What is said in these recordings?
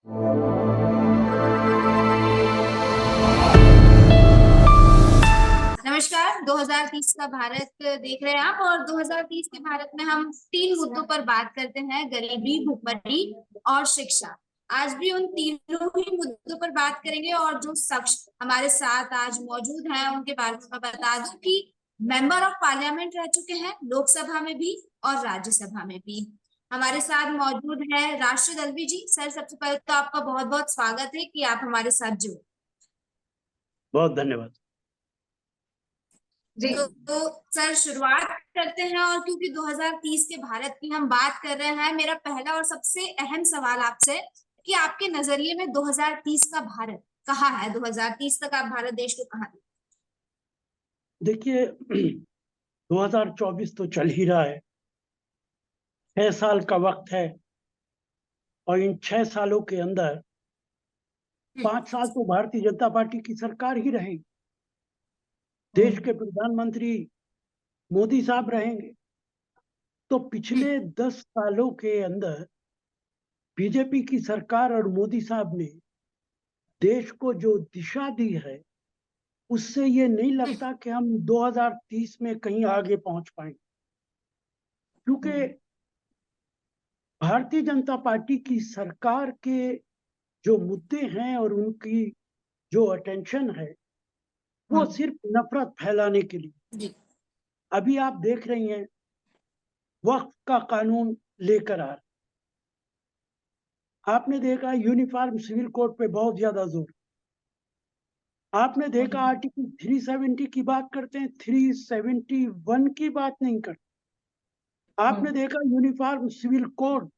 नमस्कार। 2030 का भारत देख रहे हैं आप, और 2030 के भारत में हम 3 मुद्दों पर बात करते हैं: गरीबी, भुखमरी और शिक्षा। आज भी उन तीनों ही मुद्दों पर बात करेंगे, और जो शख्स हमारे साथ आज मौजूद हैं उनके बारे में मैं बता दूं कि मेंबर ऑफ पार्लियामेंट रह चुके हैं, लोकसभा में भी और राज्यसभा में भी। हमारे साथ मौजूद है राष्ट्रीय दलवी जी। सर, सबसे पहले तो आपका बहुत बहुत स्वागत है कि आप हमारे साथ जुड़े। बहुत धन्यवाद जी। तो सर, शुरुआत करते हैं, और क्योंकि 2030 के भारत की हम बात कर रहे हैं, मेरा पहला और सबसे अहम सवाल आपसे कि आपके नजरिए में 2030 का भारत कहाँ है? 2030 तक आप भारत देश को कहाँ देखिए 2024 तो चल ही रहा है। 6 साल का वक्त है, और इन 6 सालों के अंदर 5 साल तो भारतीय जनता पार्टी की सरकार ही रहेगी। देश के प्रधानमंत्री मोदी साहब रहेंगे। तो पिछले 10 सालों के अंदर बीजेपी की सरकार और मोदी साहब ने देश को जो दिशा दी है, उससे ये नहीं लगता कि हम 2030 में कहीं आगे पहुंच पाएंगे। क्योंकि भारतीय जनता पार्टी की सरकार के जो मुद्दे हैं और उनकी जो अटेंशन है, वो सिर्फ नफरत फैलाने के लिए। जी। अभी आप देख रही हैं, वक्फ का कानून लेकर आ रहे। आपने देखा यूनिफॉर्म सिविल कोड पे बहुत ज्यादा जोर। आपने देखा आर्टिकल 370 की बात करते हैं, 371 की बात नहीं करते। आपने देखा यूनिफॉर्म सिविल कोड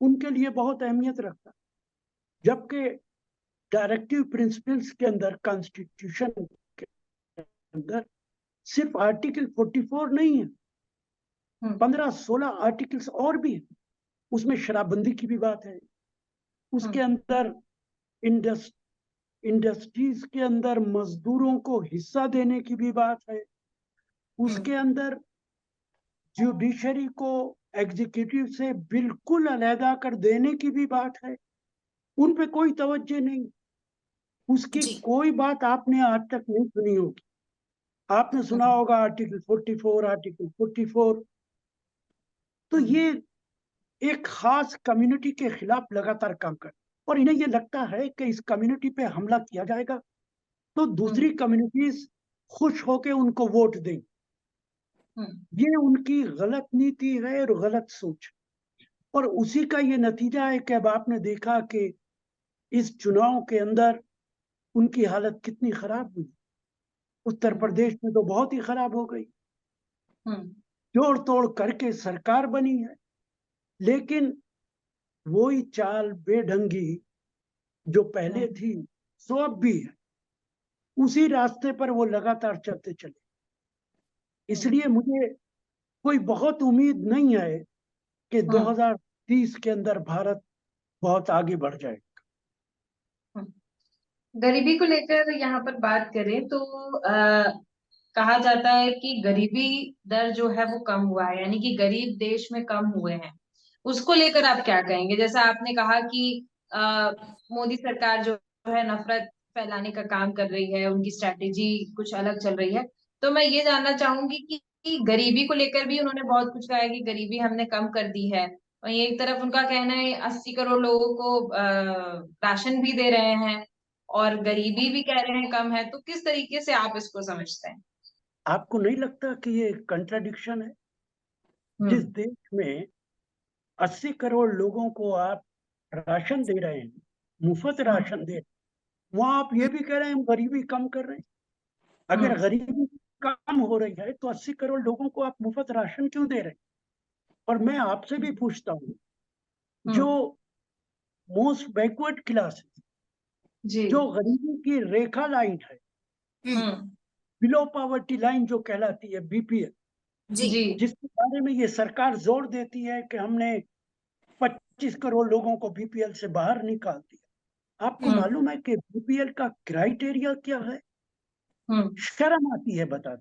उनके लिए बहुत अहमियत रखता, जबकि डायरेक्टिव प्रिंसिपल्स के अंदर, कॉन्स्टिट्यूशन के अंदर सिर्फ आर्टिकल 44 नहीं है, 15-16 आर्टिकल्स और भी हैं। उसमें शराबबंदी की भी बात है। उसके अंदर इंडस्ट्रीज के अंदर मजदूरों को हिस्सा देने की भी बात है। उसके अंदर जुडिशरी को एग्जीक्यूटिव से बिल्कुल अलहदा कर देने की भी बात है। उन पे कोई तवज्जो नहीं, उसकी जी। कोई बात आपने आज तक नहीं सुनी होगी। आपने सुना होगा आर्टिकल 44, आर्टिकल 44। तो ये एक खास कम्युनिटी के खिलाफ लगातार काम कर, और इन्हें ये लगता है कि इस कम्युनिटी पे हमला किया जाएगा तो दूसरी कम्युनिटीज खुश होकर उनको वोट देंगी। ये उनकी गलत नीति है और गलत सोच, और उसी का ये नतीजा है कि अब आपने देखा कि इस चुनाव के अंदर उनकी हालत कितनी खराब हुई। उत्तर प्रदेश में तो बहुत ही खराब हो गई। जोड़ तोड़ करके सरकार बनी है, लेकिन वही चाल बेढंगी जो पहले थी सो अब भी है। उसी रास्ते पर वो लगातार चलते चले। इसलिए मुझे कोई बहुत उम्मीद नहीं है कि 2030 के अंदर भारत बहुत आगे बढ़ जाएगा। गरीबी को लेकर यहाँ पर बात करें तो कहा जाता है कि गरीबी दर जो है वो कम हुआ है, यानी कि गरीब देश में कम हुए हैं। उसको लेकर आप क्या कहेंगे? जैसा आपने कहा कि मोदी सरकार जो है नफरत फैलाने का काम कर रही है, उनकी स्ट्रैटेजी कुछ अलग चल रही है। तो मैं ये जानना चाहूंगी कि गरीबी को लेकर भी उन्होंने बहुत कुछ कहा है कि गरीबी हमने कम कर दी है, और एक तरफ उनका कहना है 80 करोड़ लोगों को राशन भी दे रहे हैं और गरीबी भी कह रहे हैं कम है। तो किस तरीके से आप इसको समझते हैं? आपको नहीं लगता कि ये कंट्राडिक्शन है? जिस देश में 80 करोड़ लोगों को आप राशन दे रहे हैं, मुफ्त राशन दे रहे हैं, वहां आप ये भी कह रहे हैं हम गरीबी कम कर रहे हैं। अगर गरीबी कम हो रही है तो 80 करोड़ लोगों को आप मुफ्त राशन क्यों दे रहे हैं? और मैं आपसे भी पूछता हूँ, जो मोस्ट बैकवर्ड क्लास, जो गरीबी की रेखा लाइन है, बिलो पॉवर्टी लाइन जो कहलाती है, बीपीएल, जी। जिसके बारे में ये सरकार जोर देती है कि हमने 25 करोड़ लोगों को बीपीएल से बाहर निकाल दिया। आपको मालूम है कि बीपीएल का क्राइटेरिया क्या है? शर्म आती है बता।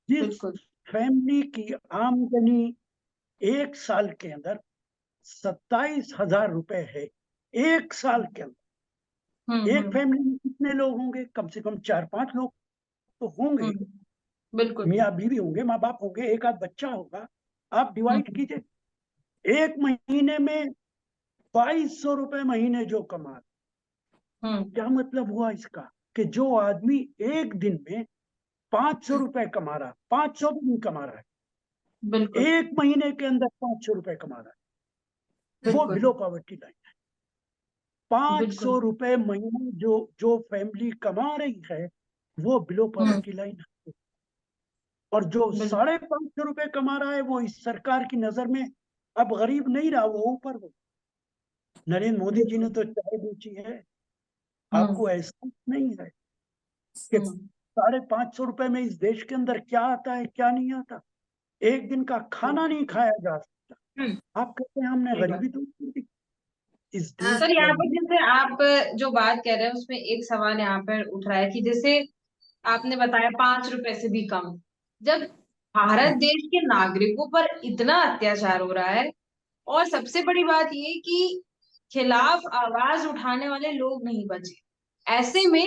जिस फैमिली की आमदनी एक साल के अंदर 27,000 रुपए है, एक साल के अंदर एक हम्म, फैमिली में कितने लोग होंगे? कम से कम 4-5 लोग तो होंगे। बिल्कुल। मियाँ बीवी होंगे, माँ बाप होंगे, एक आध बच्चा होगा। आप डिवाइड हम्म, कीजिए, एक महीने में 2200 रुपए महीने जो कमा रहा, हम्म, क्या मतलब हुआ इसका? कि जो आदमी एक दिन में 500 रुपए कमा रहा, 500 भी नहीं कमा रहा है, बिल्कुल, एक महीने के अंदर 500 रुपए कमा रहा है, वो बिल्कुल, बिलो पॉवर्टी लाइन है। 500 बिल्कुल। रुपए महीने जो जो फैमिली कमा रही है, वो बिलो हम्म, पॉवर्टी लाइन है। और जो बिल्कुल। 550 रुपए कमा रहा है, वो इस सरकार की नजर में अब गरीब नहीं रहा, वो ऊपर हो। नरेंद्र मोदी जी ने बिल्कुल। तो चाय बेची है। हम्म, आपको एहसास नहीं है कि हम्म, 550 रुपए में इस देश के अंदर क्या आता है, क्या नहीं आता? एक दिन का खाना नहीं खाया जा सकता। हम्म। आप कहते हैं हमने सही बात। गरीबी दूर कर दी। इस देश सर के यहाँ पर अंदर जैसे आप जो बात कर रहे हैं उसमें एक सवाल यहाँ पर उठ रहा है कि जैसे आपने बताया 5 रुपए से भी कम, जब भारत देश के नागरिकों पर इतना अत्याचार हो रहा है और सबसे बड़ी बात ये कि खिलाफ आवाज उठाने वाले लोग नहीं बचे, ऐसे में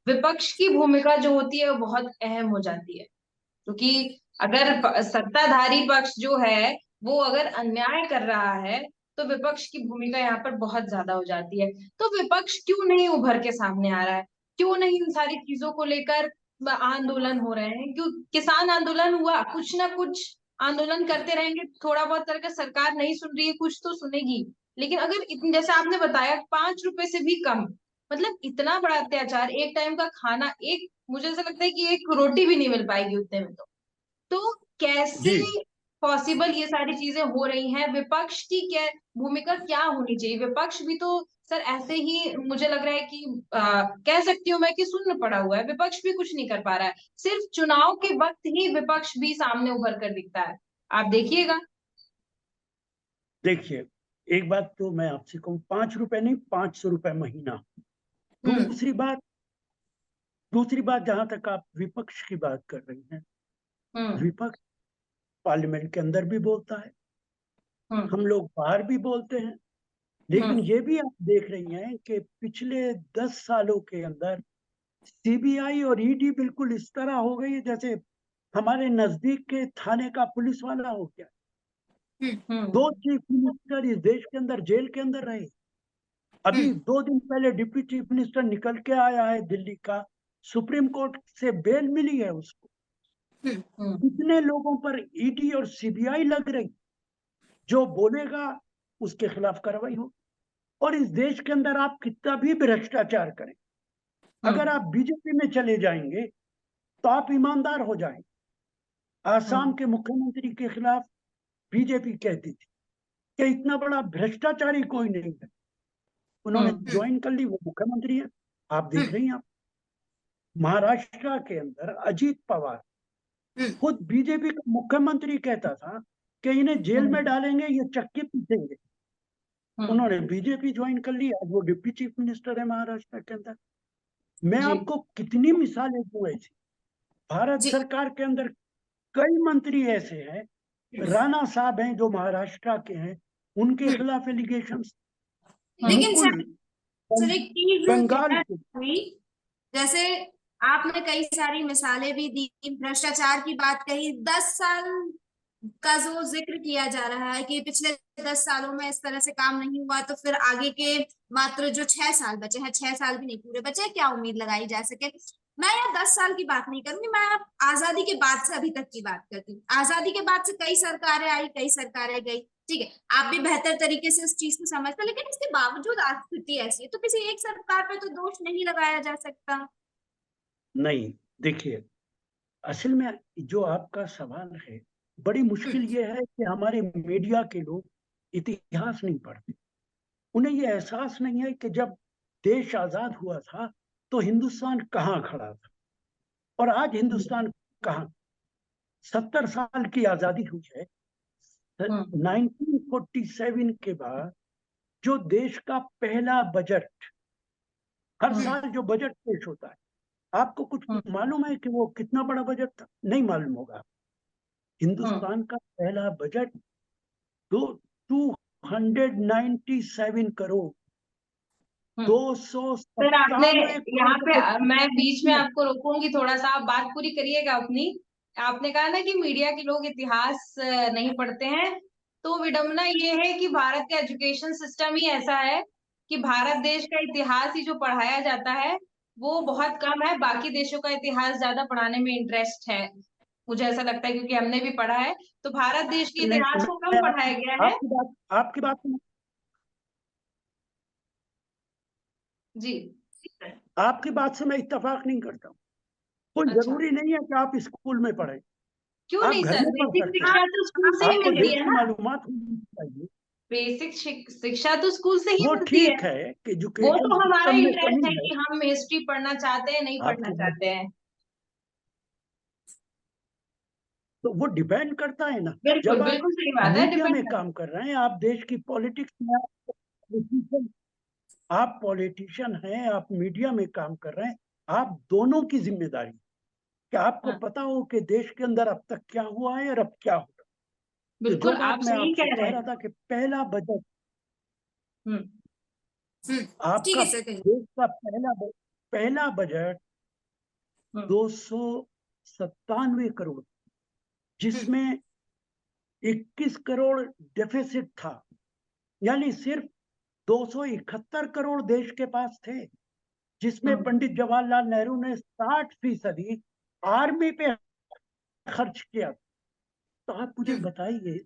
विपक्ष की भूमिका जो होती है वो बहुत अहम हो जाती है। क्योंकि अगर सत्ताधारी पक्ष जो है वो अगर अन्याय कर रहा है तो विपक्ष की भूमिका यहाँ पर बहुत ज्यादा हो जाती है। तो विपक्ष क्यों नहीं उभर के सामने आ रहा है? क्यों नहीं इन सारी चीजों को लेकर आंदोलन हो रहे हैं? क्यों किसान आंदोलन हुआ, कुछ ना कुछ आंदोलन करते रहेंगे, थोड़ा बहुत करके सरकार नहीं सुन रही है कुछ तो सुनेगी। लेकिन अगर इतने जैसे आपने बताया 5 रुपए से भी कम, मतलब इतना बड़ा अत्याचार, एक टाइम का खाना, एक मुझे ऐसा लगता है कि एक रोटी भी नहीं मिल पाएगी उतने में। तो कैसे जी पॉसिबल ये सारी चीजें हो रही हैं? विपक्ष की क्या भूमिका क्या होनी चाहिए? विपक्ष भी तो सर ऐसे ही मुझे लग रहा है कि कह सकती हूँ मैं कि शून्य पड़ा हुआ है, विपक्ष भी कुछ नहीं कर पा रहा है। सिर्फ चुनाव के वक्त ही विपक्ष भी सामने उभर कर दिखता है, आप देखिएगा। देखिए, एक बात तो मैं आपसे कहूँ, 5 रुपए नहीं, 500 रुपए महीना। हम्म, दूसरी बात, जहां तक आप विपक्ष की बात कर रही हैं, हम्म, विपक्ष पार्लियामेंट के अंदर भी बोलता है, हम्म, हम लोग बाहर भी बोलते हैं। हम्म, लेकिन ये भी आप देख रही हैं कि पिछले 10 सालों के अंदर सीबीआई और ईडी बिल्कुल इस तरह हो गई है जैसे हमारे नजदीक के थाने का पुलिस वाला हो गया। हम्म, 2 चीफ मिनिस्टर इस देश के अंदर जेल के अंदर रहे। अभी 2 दिन पहले डिप्टी चीफ मिनिस्टर निकल के आया है दिल्ली का, सुप्रीम कोर्ट से बेल मिली है उसको। हम्म, कितने लोगों पर ईडी और सीबीआई लग रही, जो बोलेगा उसके खिलाफ कार्रवाई हो। और इस देश के अंदर आप कितना भी भ्रष्टाचार करें, अगर हम्म, आप बीजेपी में चले जाएंगे तो आप ईमानदार हो जाएंगे। आसाम हम्म, के मुख्यमंत्री के खिलाफ बीजेपी कहती थी कि इतना बड़ा भ्रष्टाचारी कोई नहीं है, उन्होंने हम्म, ज्वाइन कर ली, वो मुख्यमंत्री है। आप देख रही हैं, आप महाराष्ट्र के अंदर अजीत पवार खुद बीजेपी का मुख्यमंत्री कहता था कि इन्हें जेल में हम्म, डालेंगे, ये चक्के पीटेंगे। हम्म, उन्होंने बीजेपी ज्वाइन कर ली, आज वो डिप्टी चीफ मिनिस्टर है महाराष्ट्र के अंदर। मैं जी, आपको कितनी मिसालें दूं ऐसी। भारत जी। सरकार के अंदर कई मंत्री ऐसे हैं, राणा साहब हैं जो महाराष्ट्र के हैं, उनके खिलाफ एलिगेशन। लेकिन मुकुल सर एक चीज बंगाल क्या के। हुई, जैसे आपने कई सारी मिसालें भी दी, भ्रष्टाचार की बात कही, 10 साल का जो जिक्र किया जा रहा है कि पिछले 10 सालों में इस तरह से काम नहीं हुआ, तो फिर आगे के मात्र जो 6 साल बचे हैं, 6 साल भी नहीं पूरे बचे हैं, क्या उम्मीद लगाई जा सके? मैं यहाँ 10 साल की बात नहीं करूंगी, मैं अब आजादी के बाद से अभी तक की बात करती हूँ। आजादी के बाद से कई सरकारें आई, कई सरकारें गई, ठीक है, आप भी बेहतर तरीके से उस चीज को समझते हो, लेकिन इसके बावजूद आज स्थिति ऐसी है तो किसी एक सरकार पे तो दोष नहीं लगाया जा सकता। नहीं, देखिए, असल में जो आपका सवाल है, बड़ी मुश्किल ये है कि हमारे मीडिया के लोग इतिहास नहीं पढ़ते। उन्हें ये एहसास नहीं है कि जब देश आजाद हुआ था तो हिंदुस्तान कहाँ खड़ा था और आज हिंदुस्तान कहाँ। 70 साल की आजादी हुई है। हम्म, 1947 के बाद जो देश का पहला बजट, हर हम्म, साल जो बजट पेश होता है, आपको कुछ हम्म, मालूम है कि वो कितना बड़ा बजट था? नहीं मालूम होगा। हम्म, हिंदुस्तान का पहला बजट दो 297 करोड़ सर आपने 297 यहाँ पे करोड़। मैं बीच में आपको रोकूंगी थोड़ा सा, आप बात पूरी करिएगा अपनी। आपने कहा ना कि मीडिया के लोग इतिहास नहीं पढ़ते हैं, तो विडंबना ये है कि भारत का एजुकेशन सिस्टम ही ऐसा है कि भारत देश का इतिहास ही जो पढ़ाया जाता है वो बहुत कम है, बाकी देशों का इतिहास ज्यादा पढ़ाने में इंटरेस्ट है, मुझे ऐसा लगता है, क्योंकि हमने भी पढ़ा है। तो भारत देश के नहीं, इतिहास को कम मैं पढ़ाया गया है। जी। आपकी बात से मैं इत्तेफाक नहीं करता हूँ। कोई अच्छा, जरूरी नहीं है कि आप स्कूल में पढ़ें, क्यों आप नहीं घर सर, में पढ़ बेसिक सकते हैं। शिक्षा तो स्कूल से ही आपको मिलती देश है की ना। मालूमात होनी चाहिए। बेसिक शिक्षा तो स्कूल से ही वो मिलती है। ठीक है कि वो एजुकेशन तो हमारा सिस्टम में इंटरेस्ट कमी है है। कि हम हिस्ट्री पढ़ना चाहते हैं नहीं पढ़ना आपकी बात चाहते हैं। तो वो डिपेंड करता है ना। बिल्कुल जब आप बिल्कुल सही बात है, मीडिया डिपेंड में करता काम कर रहे हैं, आप देश की पॉलिटिक्स में, आप पॉलिटिशियन हैं, आप मीडिया में काम कर रहे हैं, आप दोनों की जिम्मेदारी कि आपको है। हाँ, पता हो कि देश के अंदर अब तक क्या हुआ है और अब क्या होगा। तो जो बिल्कुल बात आप मैं सही आपसे कह रहे कह रहा हैं। था कि पहला बजट, हम्म हम्म। ठीक आपका है सर, कहिए। देश का पहला बजट हम्म 297 करोड़, हम्म। जिसमें 21 करोड़ डेफिसिट था, यानी सिर्फ 271 करोड़ देश के पास थे, जिसमें हम्म पंडित जवाहरलाल नेहरू ने 60% आर्मी पे खर्च किया। तो आप मुझे हम्म। बताइए,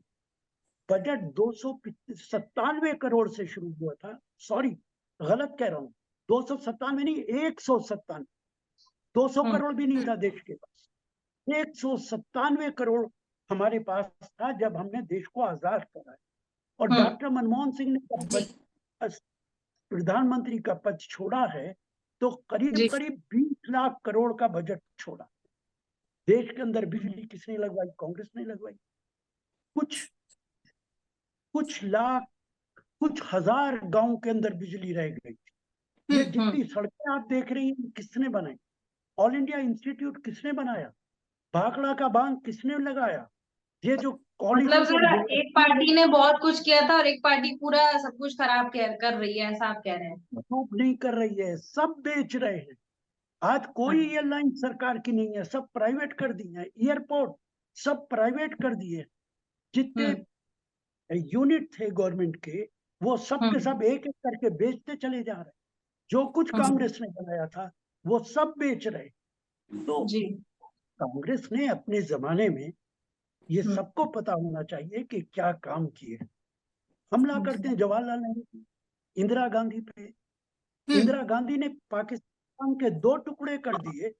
बजट 297 करोड़ से शुरू हुआ था, सॉरी गलत कह रहा हूं, 297 नहीं, 197, 200 हम्म करोड़ भी नहीं था देश के पास, 197 करोड़ हमारे पास था जब हमने देश को आजाद कराया। और हम्म डॉक्टर मनमोहन सिंह ने जी। जब प्रधानमंत्री का पद छोड़ा है तो करीब जी। करीब 20 लाख करोड़ का बजट छोड़ा। देश के अंदर हम्म बिजली किसने लगवाई? कांग्रेस ने लगवाई। कुछ कुछ लाख, कुछ हजार गांव के अंदर बिजली रह गई। ये हम्म। जितनी सड़कें आप देख रही हैं, किसने बनाई? ऑल इंडिया इंस्टीट्यूट किसने बनाया? भाखड़ा का बांध किसने लगाया? ये जो मतलब कॉलेजेस और सर एक यूनिवर्सिटीज पार्टी ने बहुत कुछ किया था और एक पार्टी पूरा सब कुछ खराब कर रही है, ऐसा आप कह रहे हैं। नहीं कर रही है, सब बेच रहे हैं। आज कोई हाँ। एयरलाइन सरकार की नहीं है, सब प्राइवेट कर दी है। एयरपोर्ट सब प्राइवेट कर दिए। जितने हम्म यूनिट थे गवर्नमेंट के, वो सब के हम्म सब एक एक करके बेचते चले जा रहे हैं। जो कुछ हम्म। कांग्रेस ने बनाया था वो सब बेच रहे। तो जी। कांग्रेस ने अपने जमाने में, ये हम्म सबको पता होना चाहिए कि क्या काम किए। हमला करते हैं जवाहरलाल नेहरू पे, इंदिरा गांधी पे। हम्म। इंदिरा गांधी ने पाकिस्तान के 2 टुकड़े कर दिए।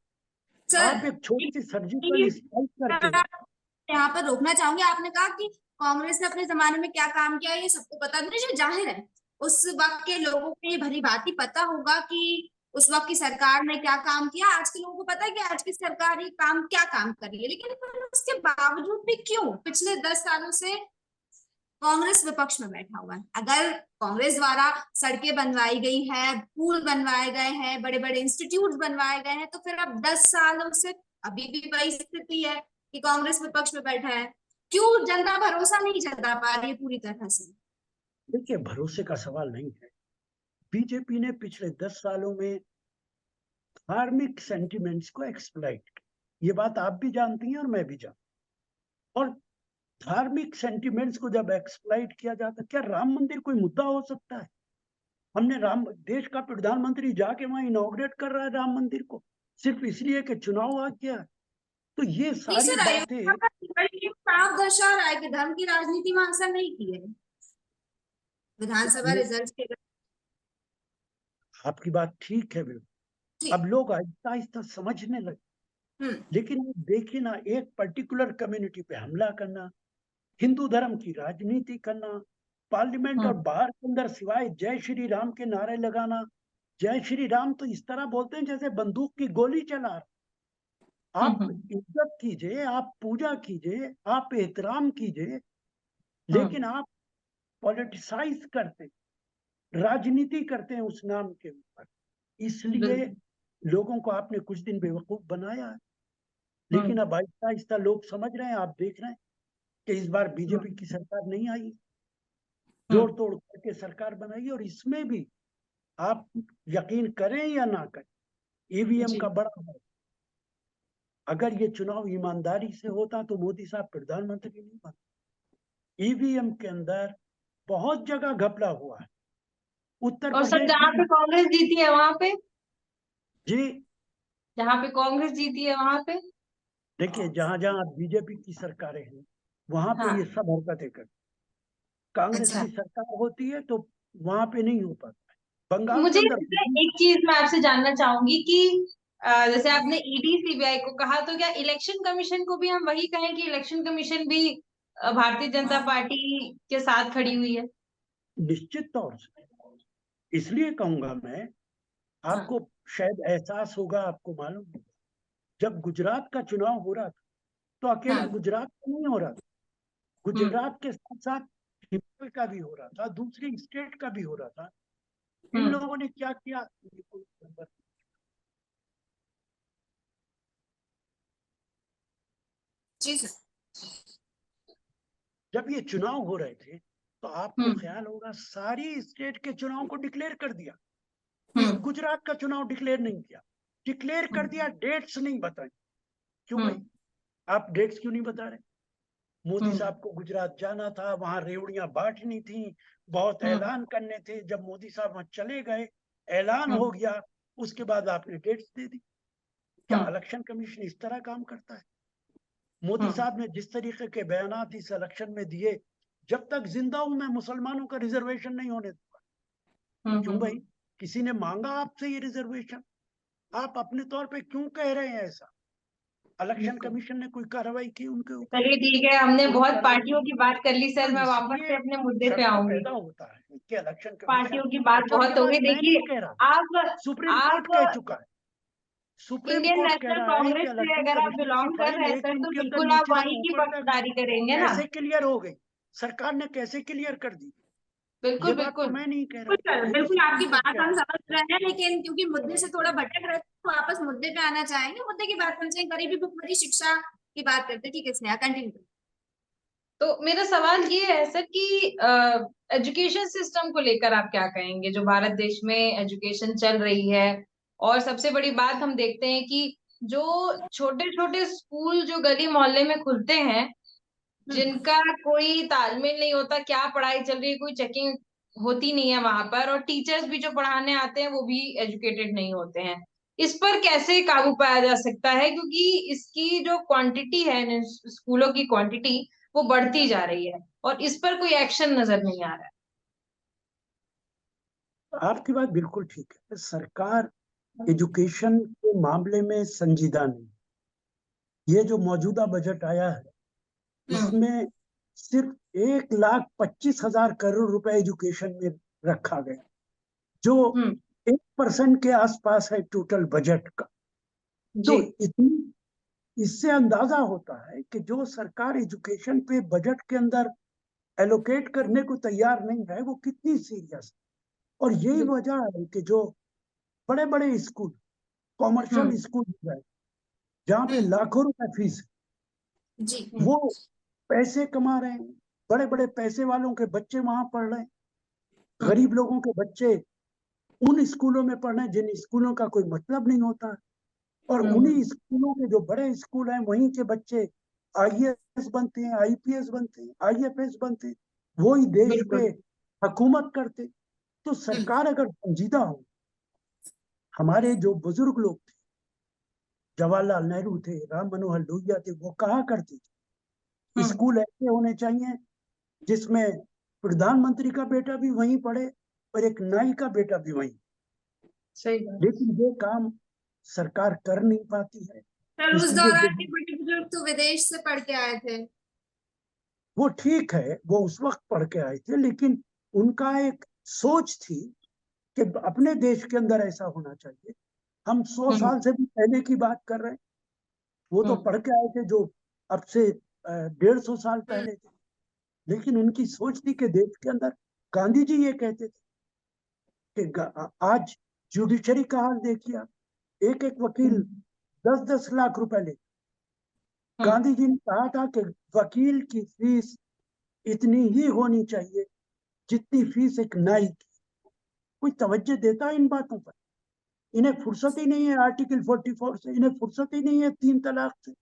सर, आप एक छोटी सी सर्जिकल एक स्ट्राइक करके, यहाँ पर रोकना चाहूंगी। आपने कहा कि कांग्रेस ने अपने जमाने में क्या काम किया, ये सबको पता नहीं, जो जाहिर है उस वक्त के लोगों को ये भली भांति पता होगा कि उस वक्त की सरकार ने क्या काम किया। आज के लोगों को पता है कि आज की सरकार ये काम क्या काम कर रही है, लेकिन फिर उसके बावजूद भी क्यों पिछले 10 सालों से कांग्रेस विपक्ष में बैठा हुआ है? अगर कांग्रेस द्वारा सड़कें बनवाई गई है, पुल बनवाए गए हैं, बड़े बड़े इंस्टीट्यूट बनवाए गए हैं, तो फिर अब 10 सालों से अभी भी वही स्थिति है कि कांग्रेस विपक्ष में बैठा है। क्यों जनता भरोसा नहीं जता पा रही है पूरी तरह से? देखिए, भरोसे का सवाल नहीं है। बीजेपी ने पिछले 10 सालों में धार्मिक सेंटिमेंट्स को एक्सप्लॉइट किया। ये बात आप भी जानती हैं और मैं भी जानता हूं। और धार्मिक सेंटिमेंट्स को जब एक्सप्लॉइट किया जाता, क्या राम मंदिर कोई मुद्दा हो सकता है? हमने राम, देश का प्रधानमंत्री जाके वहां इनॉग्रेट कर रहा है राम मंदिर को, सिर्फ इसलिए कि चुनाव आ गया। तो ये नहीं सारी सर, बातें, अयोध्या का रिजल्ट ये साफ दर्शा रहा है कि धर्म की राजनीति वहां असर नहीं की है विधानसभा ये रिजल्ट के। आपकी बात ठीक है बिल्कुल। जी। अब लोग आहिस्ता आहिस्ता समझने लगे। हम्म लेकिन आप देखिए ना, एक पर्टिकुलर कम्युनिटी पे हमला करना, हिंदू धर्म की राजनीति करना, पार्लियामेंट और हम्म बाहर के अंदर सिवाय जय श्री राम के नारे लगाना। जय श्री राम तो इस तरह बोलते हैं जैसे बंदूक की गोली चला रहे। आप हम्म इज्जत कीजिए, आप पूजा कीजिए, आप एहतराम कीजिए, हम्म। लेकिन आप पॉलिटिसाइज करते, राजनीति करते हैं उस नाम के ऊपर। इसलिए बिल्कुल। लोगों को आपने कुछ दिन बेवकूफ बनाया है। लेकिन हम्म अब आहिस्ता आहिस्ता लोग समझ रहे हैं, आप देख रहे हैं कि इस बार हम्म बीजेपी की सरकार नहीं आई, जोड़ हम्म तोड़ करके सरकार बनाई। और इसमें भी आप यकीन करें या ना करें, ईवीएम जी। का बड़ा है। अगर ये चुनाव ईमानदारी से होता तो मोदी साहब प्रधानमंत्री नहीं बनते। ईवीएम के अंदर बहुत जगह घपला हुआ है। उत्तर और सर प्रदेश जहाँ पे में कांग्रेस जीती है वहां पे, जी जहाँ पे कांग्रेस जीती है वहां पे। देखिए, जहां जहां बीजेपी की सरकारें हैं वहां पे ये हाँ। सब हरकतें कर, कांग्रेस अच्छा। की सरकार होती है तो वहां पे नहीं हो पाता है। बंगाल के मुझे अंदर इसमें एक चीज मैं आपसे जानना चाहूंगी कि जैसे आपने ईडी सीबीआई को कहा, तो क्या इलेक्शन कमीशन को भी हम वही कहें कि इलेक्शन कमीशन भी भारतीय जनता पार्टी के साथ खड़ी हुई है? निश्चित तौर से, इसलिए कहूंगा मैं, हाँ। आपको शायद एहसास होगा, आपको मालूम होगा, जब गुजरात का चुनाव हो रहा था तो अकेला हाँ। गुजरात का नहीं हो रहा था, हम्म। गुजरात के साथ साथ हिमाचल का भी हो रहा था, दूसरी स्टेट का भी हो रहा था। इन हम्म। लोगों ने क्या किया, ये कोई नंबर। जी सर। जब ये चुनाव हो रहे थे तो आपको हम्म। ख्याल होगा सारी स्टेट के चुनाव को डिक्लेयर कर दिया, हम्म। गुजरात का चुनाव डिक्लेयर नहीं किया। डिक्लेयर कर दिया, डेट्स नहीं बताई। क्यों भाई, हम्म। आप डेट्स क्यों नहीं बता रहे? मोदी हम्म। साहब को गुजरात जाना था, वहां रेवड़ियां बांटनी थी, बहुत हम्म। ऐलान करने थे। जब मोदी साहब वहां चले गए, ऐलान हम्म। हो गया, उसके बाद आपने डेट्स दे दी। क्या हम्म। इलेक्शन कमीशन इस तरह काम करता है? मोदी हम्म। साहब ने जिस तरीके के बयानात इस इलेक्शन में दिए, जब तक जिंदा हूं मैं मुसलमानों का रिजर्वेशन नहीं होने दूंगा। क्यों भाई, किसी ने मांगा आपसे ये रिजर्वेशन? आप अपने तौर पे क्यों कह रहे हैं ऐसा? इलेक्शन बिल्कुल। कमीशन ने कोई कार्रवाई की उनके ऊपर? चलिए ठीक है, हमने कोई बहुत कार्रवाई पार्टियों नहीं। की बात कर ली तो सर, मैं वापस से इसलिए अपने मुद्दे पे शक आऊंगी। पैदा होता है कि इलेक्शन पार्टियों कमीशन। की बात अच्छा, ये बहुत हो बात गई। मैं नहीं देखिए, कह रहा, आप सुप्रीम कोर्ट आप कह चुका है। सुप्रीम इंडियन कोर्ट कह नेशनल रहा है कि कांग्रेस से इलेक्शन अगर आप कमीशन की बिलोंग कर फाइल रहे हैं एक सर, दिन तो के अंदर बिल्कुल आप नीचे से वहीं की ऊपर तक पक्षधारी करेंगे ना। कैसे क्लियर हो गई? सरकार ने कैसे क्लियर कर दी? ये बिल्कुल बात तो बिल्कुल। मैं नहीं कह रहा, बिल्कुल सर, ये तो बिल्कुल सुप्रीम आपकी कोर्ट बात कह हम रहा है। समझ रहे हैं, लेकिन क्योंकि मुद्दे से थोड़ा भटक रहे थे तो वापस मुद्दे पे आना चाहेंगे। मुद्दे की बात करते हैं, गरीबी भुखमरी शिक्षा की बात करते हैं। ठीक है स्नेहा, कंटिन्यू। तो मेरा सवाल ये है सर कि एजुकेशन सिस्टम को लेकर आप क्या कहेंगे, जो भारत देश में एजुकेशन चल रही है। और सबसे बड़ी बात हम देखते हैं कि जो छोटे छोटे स्कूल जो गली मोहल्ले में खुलते हैं, जिनका कोई तालमेल नहीं होता, क्या पढ़ाई चल रही है, कोई चेकिंग होती नहीं है वहां पर, और टीचर्स भी जो पढ़ाने आते हैं वो भी एजुकेटेड नहीं होते हैं। इस पर कैसे काबू पाया जा सकता है, क्योंकि इसकी जो क्वांटिटी है, स्कूलों की क्वांटिटी, वो बढ़ती जा रही है और इस पर कोई एक्शन नजर नहीं आ रहा है। आपकी बात बिल्कुल ठीक है, सरकार एजुकेशन के मामले में संजीदा नहीं। ये जो मौजूदा बजट आया है, हम्म। इसमें सिर्फ 1,25,000 करोड़ रुपए एजुकेशन में रखा गया, जो हम्म। 1% के आसपास है टोटल बजट का। जी। तो इतनी, इससे अंदाजा होता है कि जो सरकार एजुकेशन पे बजट के अंदर एलोकेट करने को तैयार नहीं है वो कितनी सीरियस है। और यही बिल्कुल। वजह है कि जो बड़े बड़े स्कूल, कॉमर्शियल हम्म। स्कूल है, जहाँ पे लाखों रुपए फीस है, जी। वो पैसे कमा रहे हैं। बड़े बड़े पैसे वालों के बच्चे वहां पढ़ रहे हैं, हम्म। गरीब लोगों के बच्चे उन स्कूलों में पढ़ रहे हैं जिन स्कूलों का कोई मतलब नहीं होता। और हम्म। उन्हीं स्कूलों के जो बड़े स्कूल हैं वहीं के बच्चे आईएएस बनते हैं, आईपीएस बनते हैं, आईएफएस बनते हैं, वही देश पे बिल्कुल। हुकूमत करते। तो हम्म। सरकार अगर संजीदा हो, हमारे जो बुजुर्ग लोग थे, जवाहरलाल नेहरू थे, राम मनोहर लोहिया थे, वो कहा करते थे हम्म। स्कूल ऐसे होने चाहिए जिसमें प्रधानमंत्री का बेटा भी वहीं पढ़े और एक नाई का बेटा भी वहीं। सही बात। लेकिन ये काम सरकार कर नहीं पाती है। सर उस इसलिए दौरान के जो, बड़े बुजुर्ग तो विदेश से पढ़ के आए थे। वो ठीक है, वो उस वक्त पढ़ के आए थे, लेकिन उनका एक सोच थी कि अपने देश के अंदर ऐसा होना चाहिए। हम 100 हम्म। साल से भी पहले की बात कर रहे हैं। वो तो हम्म। पढ़ के आए थे जो अब से 150 साल हम्म। पहले थे। लेकिन उनकी सोच थी कि देश के अंदर, गांधी जी ये कहते थे कि आज जुडिशरी का हाल देखिए आप, एक एक वकील हम्म। 10-10 लाख रुपए ले। हम्म। गांधी जी ने कहा था कि वकील की फीस इतनी ही होनी चाहिए जितनी फीस एक नाई की। कोई तवज्जो देता है इन बातों पर? इन्हें फुर्सत ही नहीं है आर्टिकल 44 से, इन्हें फुर्सत ही नहीं है 3 तलाक से,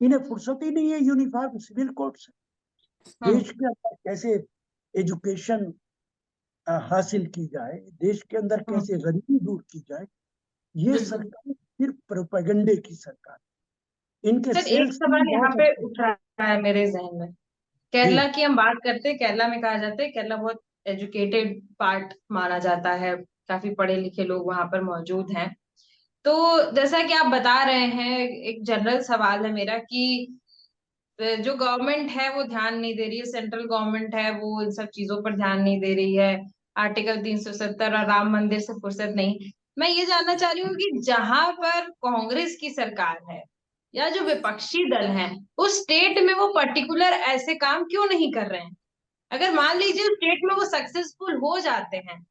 इन्हें फुर्सत ही नहीं है यूनिफॉर्म सिविल कोड से। देश के अंदर कैसे एजुकेशन हासिल की जाए, देश के अंदर कैसे गरीबी दूर की जाए, ये बिल्कुल। सरकार सिर्फ प्रोपेगेंडे की सरकार। इनके सर एक सेल्स सवाल यहाँ बहुत पे अच्छे उठ रहा है मेरे जहन में। जी। केरला की हम बात करते हैं, केरला में कहा जाता है केरला बहुत एजुकेटेड पार्ट माना जाता है, काफी पढ़े लिखे लोग वहां पर मौजूद हैं। तो जैसा कि आप बता रहे हैं, एक जनरल सवाल है मेरा कि जो गवर्नमेंट है वो ध्यान नहीं दे रही है, सेंट्रल गवर्नमेंट है वो इन सब चीजों पर ध्यान नहीं दे रही है, आर्टिकल 370 और राम मंदिर से फुर्सत नहीं। मैं ये जानना चाह रही हूँ कि जहां पर कांग्रेस की सरकार है या जो विपक्षी दल हैं, उस स्टेट में वो पर्टिकुलर ऐसे काम क्यों नहीं कर रहे हैं? अगर मान लीजिए उस स्टेट में वो सक्सेसफुल हो जाते हैं,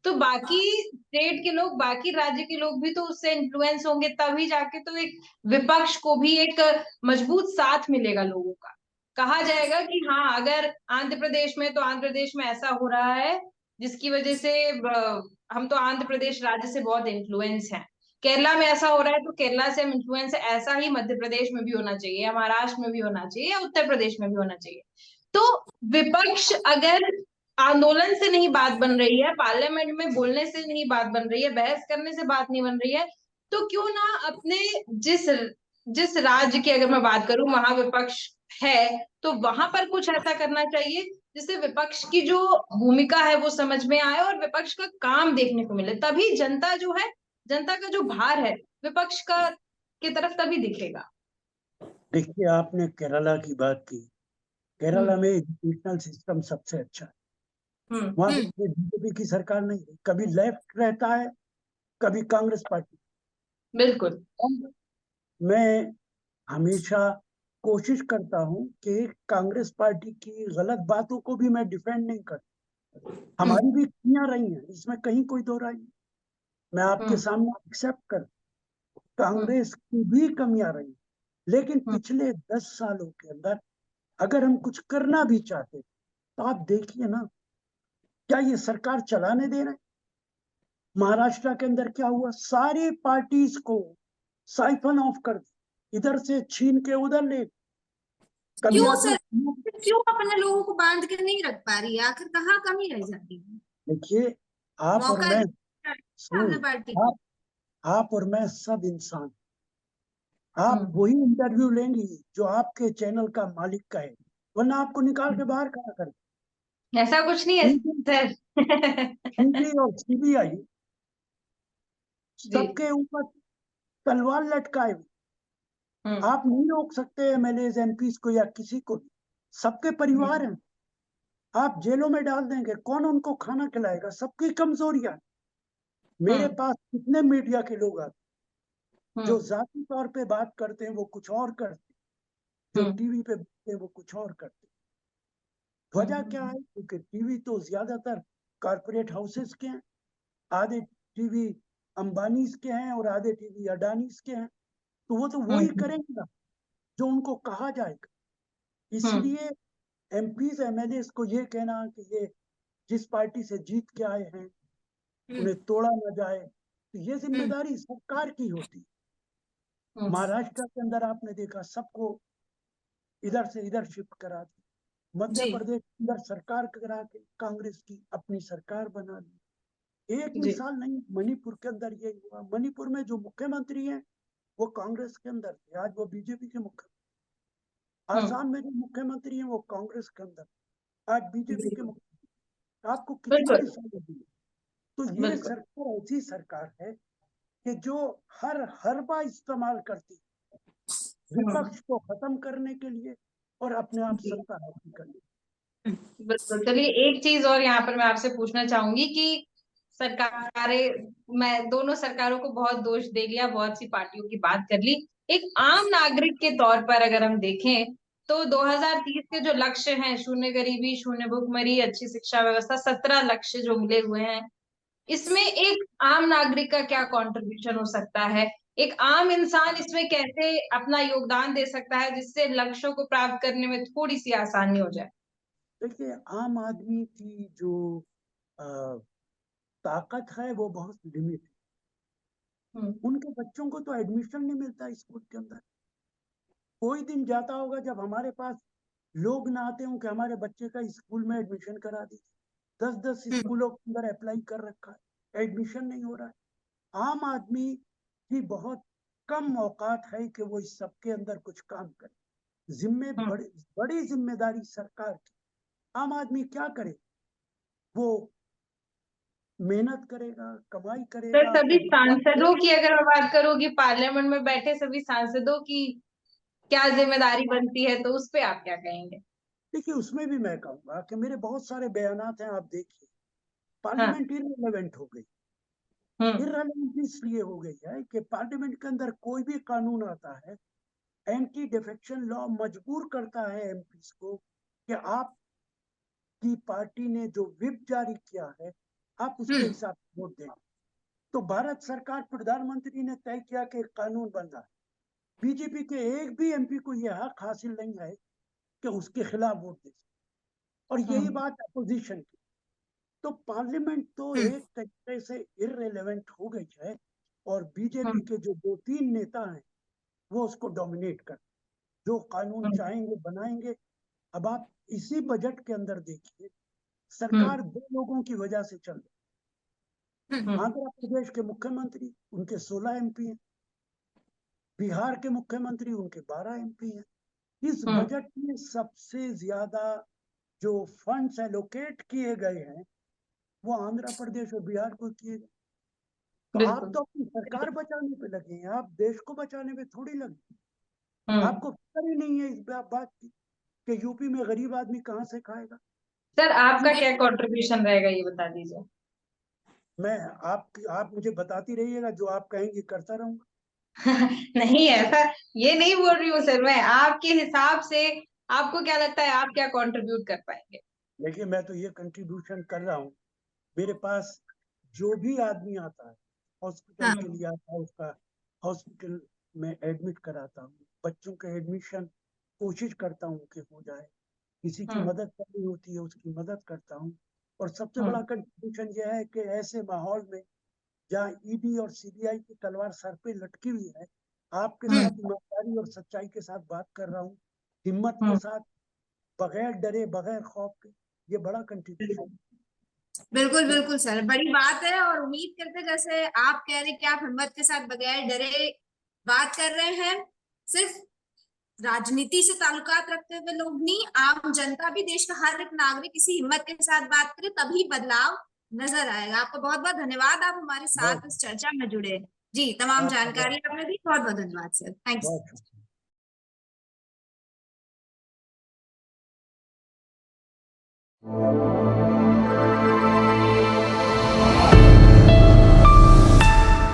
तो बाकी स्टेट के लोग, बाकी राज्य के लोग भी तो उससे इन्फ्लुएंस होंगे, तभी जाके तो एक विपक्ष को भी एक मजबूत साथ मिलेगा लोगों का। कहा जाएगा कि हाँ, अगर आंध्र प्रदेश में, तो आंध्र प्रदेश में ऐसा हो रहा है जिसकी वजह से हम तो आंध्र प्रदेश राज्य से बहुत इन्फ्लुएंस हैं। केरला में ऐसा हो रहा है तो केरला से हम इन्फ्लुएंस, ऐसा ही मध्य प्रदेश में भी होना चाहिए, या महाराष्ट्र में भी होना चाहिए, या उत्तर प्रदेश में भी होना चाहिए। तो विपक्ष अगर आंदोलन से नहीं बात बन रही है, पार्लियामेंट में बोलने से नहीं बात बन रही है, बहस करने से बात नहीं बन रही है, तो क्यों ना अपने जिस जिस राज्य की अगर मैं बात करूं वहां विपक्ष है, तो वहां पर कुछ ऐसा करना चाहिए जिससे विपक्ष की जो भूमिका है वो समझ में आए और विपक्ष का काम देखने को मिले। तभी जनता जो है, जनता का जो भार है विपक्ष का की तरफ तभी दिखेगा। देखिए, आपने केरला की बात की। केरला हम्म। में एजुकेशनल सिस्टम सबसे अच्छा है। हम्म। वहां पे बीजेपी की सरकार नहीं है, कभी लेफ्ट रहता है, कभी कांग्रेस पार्टी। बिल्कुल। मैं हमेशा कोशिश करता हूं कि कांग्रेस पार्टी की गलत बातों को भी मैं डिफेंड नहीं करता। हमारी भी कमियां रही हैं, इसमें कहीं कोई दो राय नहीं। मैं आपके हम्म। सामने एक्सेप्ट कर, हम्म। कांग्रेस की भी कमियां रही, लेकिन हम्म। पिछले 10 सालों के अंदर अगर हम कुछ करना भी चाहते तो आप देखिए ना, क्या ये सरकार चलाने दे रहे हैं? महाराष्ट्र के अंदर क्या हुआ, सारी पार्टीज को साइफन ऑफ कर दिया, इधर से छीन के उधर ले। कभी क्यों आपने सर, सुना? क्यों अपने लोगों को बांध के नहीं रख पा रही है? आखिर कहाँ कमी रह जाती है? देखिए, आप और मौका मैं, सामने सुनिए, पार्टी। आप और मैं सब इंसान। आप हम्म। वही इंटरव्यू लेंगी जो आपके चैनल का मालिक का है, वरना आपको निकाल के बाहर खड़ा कर ऐसा कुछ नहीं है सर। ईडी और सीबीआई जी। सबके ऊपर तलवार लटकाए हुए। हम्म। आप नहीं रोक सकते एमएलए एमपी को या किसी को भी, सबके परिवार हैं। आप जेलों में डाल देंगे, कौन उनको खाना खिलाएगा? सबकी कमजोरियां हैं। मेरे हम्म। पास कितने मीडिया के लोग आते हैं, जो हम्म। जाती तौर पे बात करते हैं वो कुछ और करते हैं, जो हम्म। टीवी पे बोलते हैं वो कुछ और करते हैं। वजह क्या है? क्योंकि टीवी तो ज्यादातर कारपोरेट हाउसेस के हैं, आधे टीवी अंबानीज के हैं और आधे टीवी अडानीज के हैं। तो वो तो वही हम्म। करेंगे ना जो उनको कहा जाएगा। हम्म। इसलिए एमपीज एमएलए को ये कहना कि ये जिस पार्टी से जीत के आए हैं उन्हें तोड़ा न जाए, तो ये जिम्मेदारी सरकार की होती है। महाराष्ट्र के अंदर आपने देखा, सबको इधर से इधर शिफ्ट करा दी। मध्य जी प्रदेश के अंदर सरकार करा के कांग्रेस की अपनी सरकार बना ली। एक जी। मिसाल नहीं, मणिपुर के अंदर यही हुआ। मणिपुर में जो मुख्यमंत्री हैं वो कांग्रेस के अंदर थे, आज वो बीजेपी के मुख्यमंत्री। हम्म। आसाम में जो मुख्यमंत्री हैं वो कांग्रेस के अंदर, आज बीजेपी के मुख्यमंत्री। आपको कितनी बिल्कुल। मिसालें दी? तो ये बिल्कुल। सरकार ऐसी सरकार है कि जो हर हरबा इस्तेमाल करती है विपक्ष को खत्म करने के लिए और अपने आप जी। सत्ता हासिल करने के बिल्कुल। चलिए एक चीज और यहाँ पर मैं आपसे पूछना चाहूंगी कि सरकारें, मैं दोनों सरकारों को बहुत दोष दे लिया, बहुत सी पार्टियों की बात कर ली। एक आम नागरिक के तौर पर अगर हम देखें तो 2030 के जो लक्ष्य हैं, शून्य गरीबी, शून्य भुखमरी, अच्छी शिक्षा व्यवस्था, 17 लक्ष्य जो मिले हुए हैं, इसमें एक आम नागरिक का क्या कंट्रीब्यूशन हो सकता है? एक आम इंसान इसमें कैसे अपना योगदान दे सकता है जिससे लक्ष्यों को प्राप्त करने में थोड़ी सी आसानी हो जाए? लिए। देखिए, आम आदमी की जो ताकत है वो बहुत लिमिट है। उनके बच्चों को तो एडमिशन नहीं मिलता स्कूल के अंदर। कोई दिन जाता होगा जब हमारे पास लोग ना आते हों कि हमारे बच्चे का स्कूल में एडमिशन करा दीजिए। 10-10 स्कूलों के अंदर अप्लाई कर रखा है, एडमिशन नहीं हो रहा है। आम आदमी की बहुत कम औकात है कि वो इस सबके अंदर कुछ काम करे। बड़ी जिम्मेदारी सरकार की। आम आदमी क्या करे? वो मेहनत करेगा, कमाई सर करेगा, सभी अपने परिवार सांसदों की अगर मैं बात करूँ कि पार्लियामेंट में बैठे सभी सांसदों की क्या जिम्मेदारी बनती है, तो उस पे आप क्या कहेंगे? देखिए, उसमें भी मैं कहूंगा कि मेरे बहुत सारे बयानात हैं, आप देखिए। हाँ। पार्लियामेंट इररिलेवेंट हो गई। इररिलेवेंट इसलिए हो गई है कि पार्लियामेंट के अंदर कोई भी कानून आता है, एंटी डिफेक्शन लॉ मजबूर करता है एमपीस को कि आपकी पार्टी ने जो व्हिप जारी किया है, आप उसके हिसाब से वोट दें। तो भारत सरकार, प्रधानमंत्री ने तय किया कि एक कानून बन रहा है। बीजेपी के एक भी एमपी को यह हक हासिल नहीं है कि उसके खिलाफ वोट दे। और यही बात अपोजिशन की। तो पार्लियामेंट तो एक तरीके से इररिलेवेंट हो गई है, और बीजेपी के जो 2-3 नेता हैं वो उसको डोमिनेट कर, जो कानून चाहेंगे बनाएंगे। अब आप इसी बजट के अंदर देखिए, सरकार 2 लोगों की वजह से चल रही। आंध्र प्रदेश के मुख्यमंत्री, उनके 16 एमपी हैं। बिहार के मुख्यमंत्री, उनके 12 एमपी हैं। इस बजट में सबसे ज्यादा जो फंड्स एलोकेट किए गए हैं वो आंध्र प्रदेश और बिहार को किए गए। तो आप तो अपनी सरकार बचाने पे लगे हैं, आप देश को बचाने पे थोड़ी लगे। आपको फिक्र ही नहीं है इस बात की कि यूपी में गरीब आदमी कहाँ से खाएगा। सर आपका क्या कंट्रीब्यूशन रहेगा, ये बता दीजिए। मैं आप मुझे बताती रहिएगा, जो आप कहेंगे करता रहूंगा। नहीं ऐसा, ये नहीं बोल रही हूँ सर मैं, आपके हिसाब से आपको क्या लगता है आप क्या कंट्रीब्यूट कर पाएंगे? देखिए, मैं तो ये कंट्रीब्यूशन कर रहा हूँ। मेरे पास जो भी आदमी आता है, हॉस्पिटल के लिए आता है, उसका हॉस्पिटल में एडमिट कराता हूँ। बच्चों के एडमिशन कोशिश करता हूँ कि हो जाए। किसी की मदद करनी होती है, उसकी मदद करता हूँ। और सबसे बड़ा कंट्रीब्यूशन यह है कि ऐसे माहौल में जहाँ ईडी और सीबीआई की तलवार सर पे लटकी हुई है, आपके साथ ईमानदारी और सच्चाई के साथ बात कर रहा हूँ, हिम्मत के साथ, बगैर डरे, बगैर खौफ के। ये बड़ा कंट्रीब्यूशन। बिल्कुल बिल्कुल सर, बड़ी बात है। और उम्मीद करते, जैसे आप कह रहे कि आप हिम्मत के साथ बगैर डरे बात कर रहे हैं। सिर्फ राजनीति से ताल्लुकात रखते हुए लोग नहीं, आम जनता भी, देश का हर एक नागरिक इसी हिम्मत के साथ बात करे, तभी बदलाव नजर आएगा। आपका बहुत बहुत धन्यवाद, आप हमारे साथ इस चर्चा में जुड़े। जी, तमाम जानकारी आपने दी, बहुत बहुत धन्यवाद सर, थैंक्स। बहुत